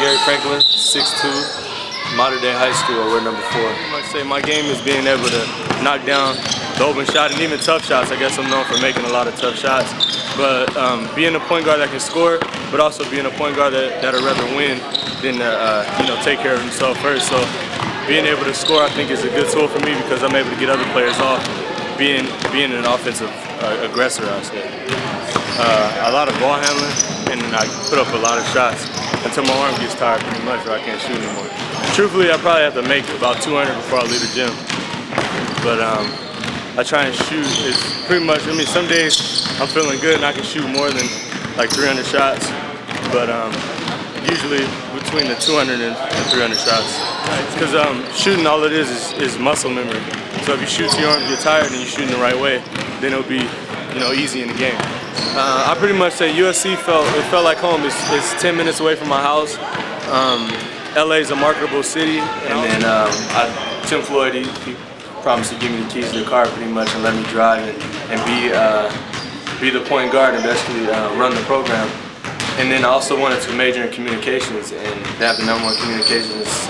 Gary Franklin, 6'2", modern day high school. I wear number 4. I might say my game is being able to knock down the open shot and even tough shots. I guess I'm known for making a lot of tough shots. But being a point guard that can score, but also being a point guard that'd rather win than take care of himself first. So being able to score, I think, is a good tool for me because I'm able to get other players off. Being an offensive aggressor, I say. A lot of ball handling, and I put up a lot of shots until my arm gets tired pretty much, or I can't shoot anymore. Truthfully, I probably have to make about 200 before I leave the gym. But I try and shoot. It's pretty much, some days I'm feeling good and I can shoot more than like 300 shots. But usually between the 200 and 300 shots. Because shooting, all it is muscle memory. So if you shoot till your arms get tired and you're shooting the right way, then it'll be easy in the game. I pretty much say USC felt like home. It's 10 minutes away from my house. LA is a marketable city, and then Tim Floyd, he promised to give me the keys to the car pretty much and let me drive and be the point guard and basically run the program. And then I also wanted to major in communications, and they have the #1 communications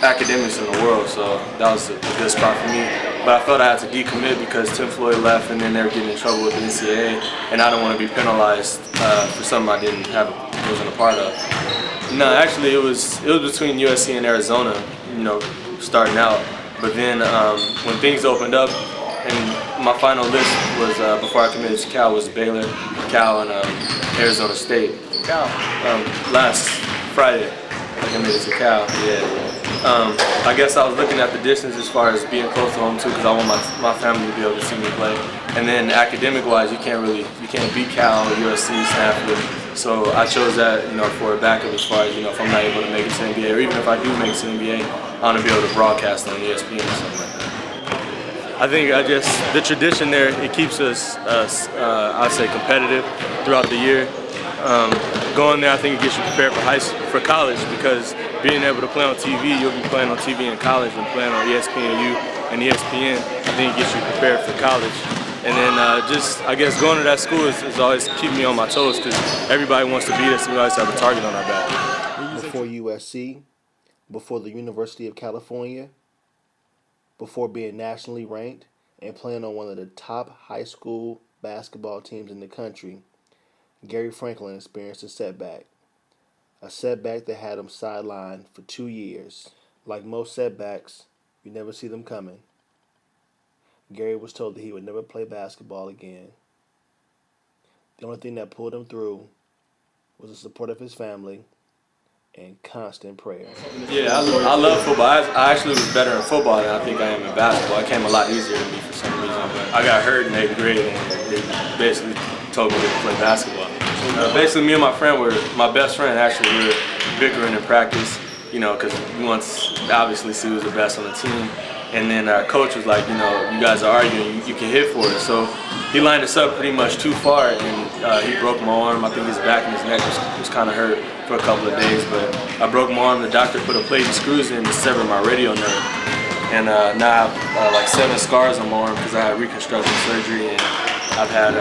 academics in the world, so that was a good spot for me. But I felt I had to decommit because Tim Floyd left and then they were getting in trouble with the NCAA, and I don't want to be penalized for something I wasn't a part of. No, actually it was between USC and Arizona, starting out. But then when things opened up, and my final list was before I committed to Cal was Baylor, Cal, and Arizona State. Cal. Last Friday I committed to Cal. Yeah. I guess I was looking at the distance as far as being close to home too, because I want my family to be able to see me play. And then academic-wise, you can't beat Cal or USC, Stanford. So I chose that, for a backup as far as if I'm not able to make it to the NBA, or even if I do make it to the NBA, I want to be able to broadcast on ESPN or something like that. I think the tradition there, it keeps us I'd say competitive throughout the year. Going there, I think it gets you prepared for college, because being able to play on TV, you'll be playing on TV in college and playing on ESPNU and ESPN. I think it gets you prepared for college. And then I guess going to that school is always keeping me on my toes, because everybody wants to beat us and we always have a target on our back. Before USC, before the University of California, before being nationally ranked and playing on one of the top high school basketball teams in the country, Gary Franklin experienced a setback that had him sidelined for 2 years. Like most setbacks, you never see them coming. Gary was told that he would never play basketball again. The only thing that pulled him through was the support of his family and constant prayer. Yeah, I love football. I actually was better in football than I think I am in basketball. It came a lot easier to me for some reason. But I got hurt in 8th grade and they basically told me to play basketball. Basically, me and my best friend, actually, we were bickering in practice, because we want to obviously see who's the best on the team. And then our coach was like, you guys are arguing, you can hit for it. So he lined us up pretty much too far, and he broke my arm. I think his back and his neck was kind of hurt for a couple of days, but I broke my arm. The doctor put a plate and screws in to sever my radial nerve. And now I have like 7 scars on my arm because I had reconstructive surgery, and I've had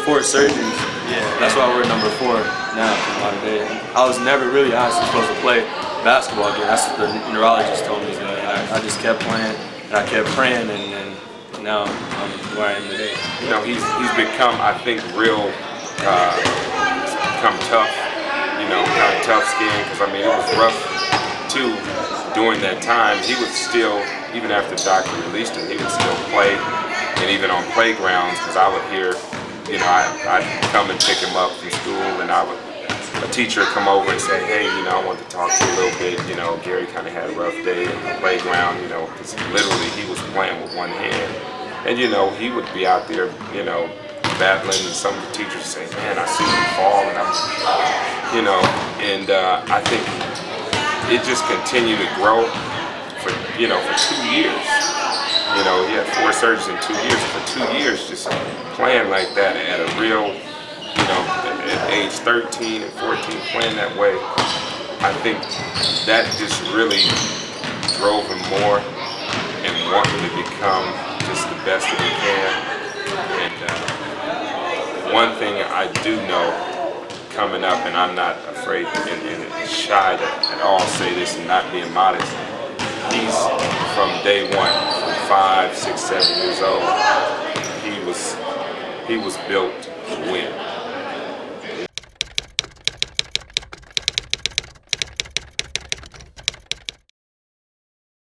4 surgeries. Yeah, that's why we're number 4 now in modern day. I was never really honestly supposed to play basketball again. That's what the neurologist told me. I just kept playing and I kept praying, and now I'm where I am today. He's become, I think, become tough. Kind of tough skin, because it was rough too during that time. He would still, even after the doctor released him, he would still play, and even on playgrounds, because I would hear, I'd come and pick him up from school, and a teacher would come over and say, hey, I want to talk to you a little bit. Gary kind of had a rough day on the playground, because literally he was playing with one hand. And, he would be out there, battling, and some of the teachers would say, man, I see you fall, and I think it just continued to grow for 2 years. He had 4 surgeries in 2 years. For 2 years, just playing like that at a real, at age 13 and 14, playing that way, I think that just really drove him more and wanting to become just the best that he can. And one thing I do know, coming up, and I'm not afraid and shy to at all say this and not being modest. He's from day one, from 5, 6, 7 years old. He was built to win.